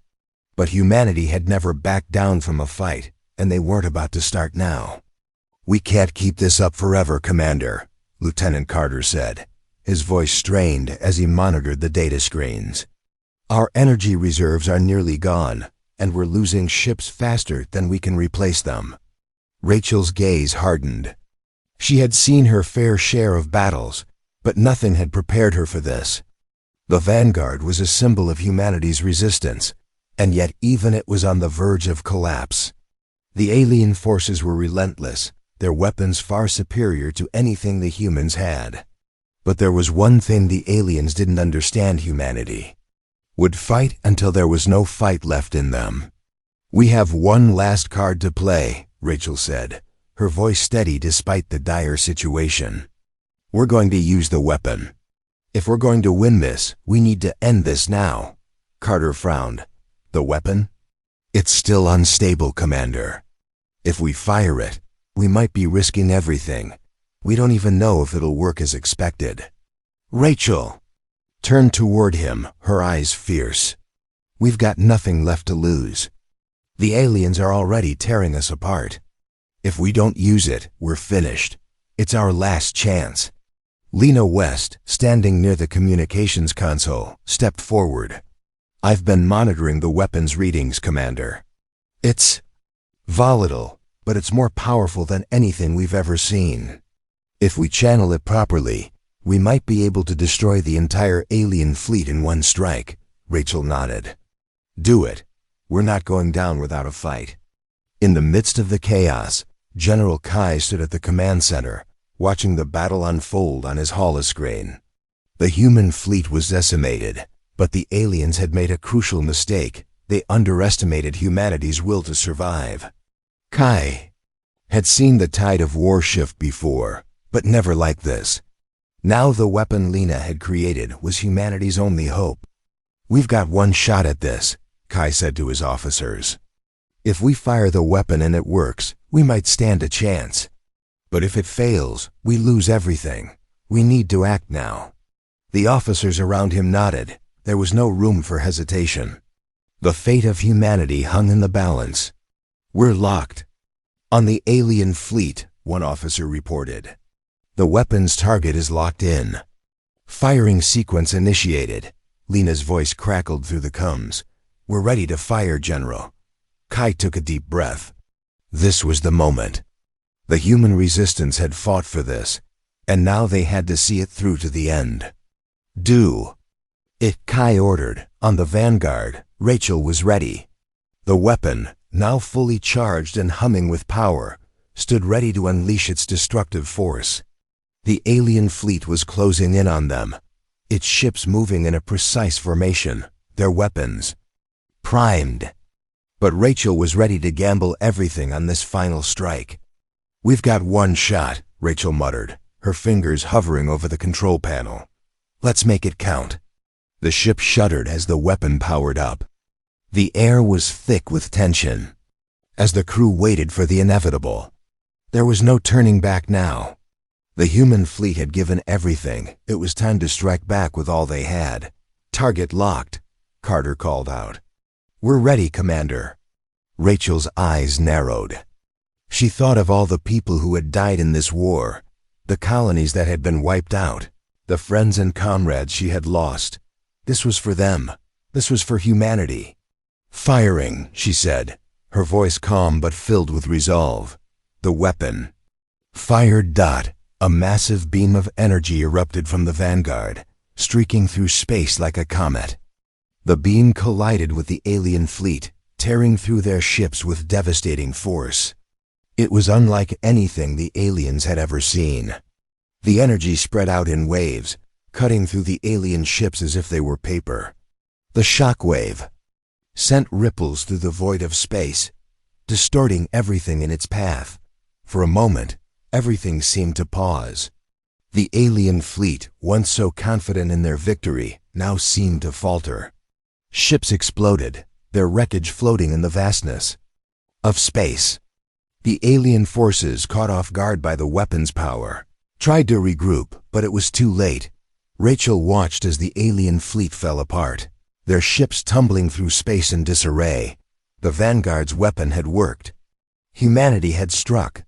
But humanity had never backed down from a fight, and they weren't about to start now. We can't keep this up forever, Commander, Lieutenant Carter said, his voice strained as he monitored the data screens. Our energy reserves are nearly gone, and we're losing ships faster than we can replace them. Rachel's gaze hardened. She had seen her fair share of battles, but nothing had prepared her for this. The Vanguard was a symbol of humanity's resistance, and yet even it was on the verge of collapse. The alien forces were relentless, their weapons far superior to anything the humans had. But there was one thing the aliens didn't understand: humanity would fight until there was no fight left in them. We have one last card to play, Rachel said, her voice steady despite the dire situation. We're going to use the weapon. If we're going to win this, we need to end this now. Carter frowned. The weapon? It's still unstable, Commander. If we fire it, we might be risking everything. We don't even know if it'll work as expected. Rachel turned toward him, her eyes fierce. We've got nothing left to lose. The aliens are already tearing us apart. If we don't use it, we're finished. It's our last chance. Lena West, standing near the communications console, stepped forward. I've been monitoring the weapons readings, Commander. It's volatile, but it's more powerful than anything we've ever seen. If we channel it properly, we might be able to destroy the entire alien fleet in one strike. Rachel nodded. Do it. We're not going down without a fight. In the midst of the chaos, General Kai stood at the command center, watching the battle unfold on his holoscreen. The human fleet was decimated, but the aliens had made a crucial mistake. They underestimated humanity's will to survive. Kai had seen the tide of Warship before, but never like this. Now the weapon Lena had created was humanity's only hope. We've got one shot at this, Kai said to his officers. If we fire the weapon and it works, we might stand a chance. But if it fails, we lose everything. We need to act now. The officers around him nodded. There was no room for hesitation. The fate of humanity hung in the balance. We're locked on the alien fleet, one officer reported. The weapon's target is locked in. Firing sequence initiated. Lena's voice crackled through the comms. We're ready to fire, General. Kai took a deep breath. This was the moment. The human resistance had fought for this, and now they had to see it through to the end. Do it, Kai ordered. On the Vanguard, Rachel was ready. The weapon, now fully charged and humming with power, stood ready to unleash its destructive force. The alien fleet was closing in on them, its ships moving in a precise formation, their weapons primed. But Rachel was ready to gamble everything on this final strike. We've got one shot, Rachel muttered, her fingers hovering over the control panel. Let's make it count. The ship shuddered as the weapon powered up. The air was thick with tension as the crew waited for the inevitable. There was no turning back now. The human fleet had given everything. It was time to strike back with all they had. Target locked, Carter called out. We're ready, Commander. Rachel's eyes narrowed. She thought of all the people who had died in this war, the colonies that had been wiped out, the friends and comrades she had lost. This was for them. This was for humanity. Firing, she said, her voice calm but filled with resolve. The weapon fired. A massive beam of energy erupted from the Vanguard, streaking through space like a comet. The beam collided with the alien fleet, tearing through their ships with devastating force. It was unlike anything the aliens had ever seen. The energy spread out in waves, cutting through the alien ships as if they were paper. The shock wave sent ripples through the void of space, distorting everything in its path. For a moment, everything seemed to pause. The alien fleet, once so confident in their victory, now seemed to falter. Ships exploded, their wreckage floating in the vastness of space. The alien forces, caught off guard by the weapon's power, tried to regroup, but it was too late. Rachel watched as the alien fleet fell apart, their ships tumbling through space in disarray. The Vanguard's weapon had worked. Humanity had struck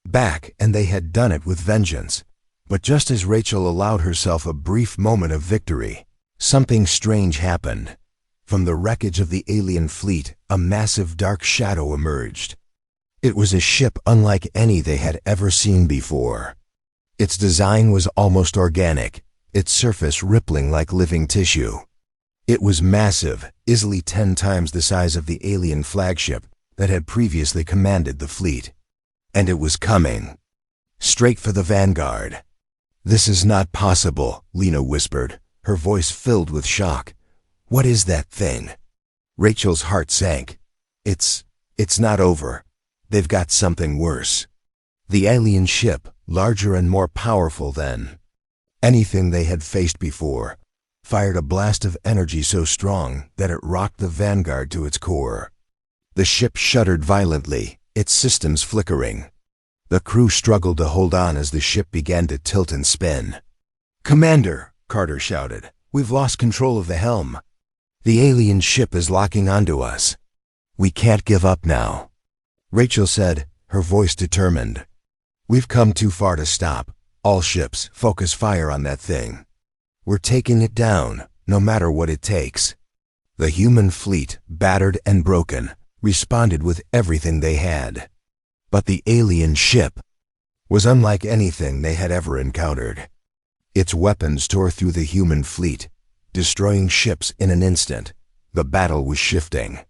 back, and they had done it with vengeance. But just as Rachel allowed herself a brief moment of victory, something strange happened. From the wreckage of the alien fleet, a massive dark shadow emerged. It was a ship unlike any they had ever seen before. Its design was almost organic, its surface rippling like living tissue. It was massive, easily 10 times the size of the alien flagship that had previously commanded the fleet. And it was coming straight for the Vanguard. This is not possible, Lena whispered, her voice filled with shock. What is that thing? Rachel's heart sank. It's not over. They've got something worse. The alien ship, larger and more powerful than anything they had faced before, fired a blast of energy so strong that it rocked the Vanguard to its core. The ship shuddered violently, its systems flickering. The crew struggled to hold on as the ship began to tilt and spin. Commander, Carter shouted, we've lost control of the helm. The alien ship is locking onto us. We can't give up now. Rachel said, her voice determined. We've come too far to stop. All ships, focus fire on that thing. We're taking it down, no matter what it takes. The human fleet, battered and broken, responded with everything they had. But the alien ship was unlike anything they had ever encountered. Its weapons tore through the human fleet, destroying ships in an instant. The battle was shifting.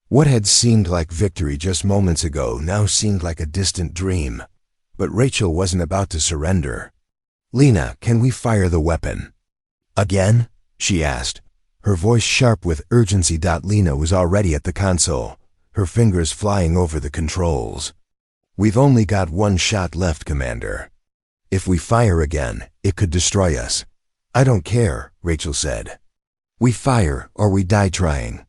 What had seemed like victory just moments ago now seemed like a distant dream. But Rachel wasn't about to surrender. "Lena, can we fire the weapon?" "Again?" she asked, her voice sharp with urgency. Lena was already at the console, her fingers flying over the controls. "We've only got one shot left, Commander. If we fire again, it could destroy us." "I don't care," Rachel said. "We fire or we die trying."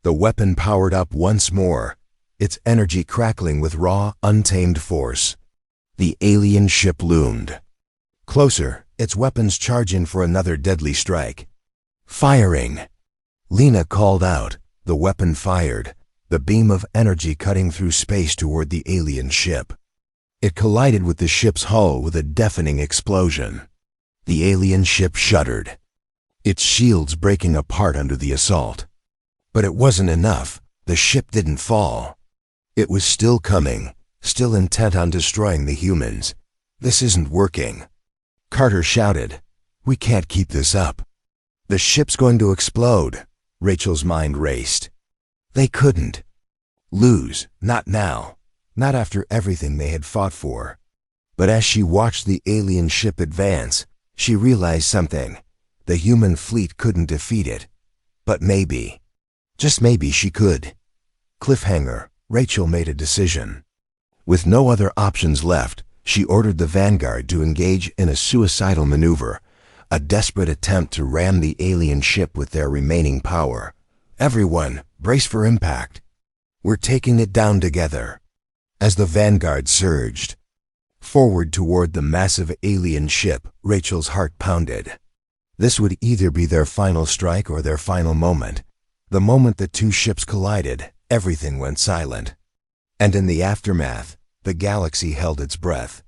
The weapon powered up once more, its energy crackling with raw, untamed force. The alien ship loomed. Closer, its weapons charging for another deadly strike. "Firing!" Lena called out. The weapon fired, the beam of energy cutting through space toward the alien ship. It collided with the ship's hull with a deafening explosion. The alien ship shuddered, its shields breaking apart under the assault. But it wasn't enough. The ship didn't fall. It was still coming, still intent on destroying the humans. "This isn't working," Carter shouted. "We can't keep this up. The ship's going to explode." Rachel's mind raced. They couldn't lose, not now, not after everything they had fought for. But as she watched the alien ship advance, she realized something. The human fleet couldn't defeat it. But maybe, just maybe she could. Cliffhanger, Rachel made a decision. With no other options left, she ordered the Vanguard to engage in a suicidal maneuver, a desperate attempt to ram the alien ship with their remaining power. "Everyone, brace for impact. We're taking it down together." As the Vanguard surged forward toward the massive alien ship, Rachel's heart pounded. This would either be their final strike or their final moment. The moment the two ships collided, everything went silent. And in the aftermath, the galaxy held its breath.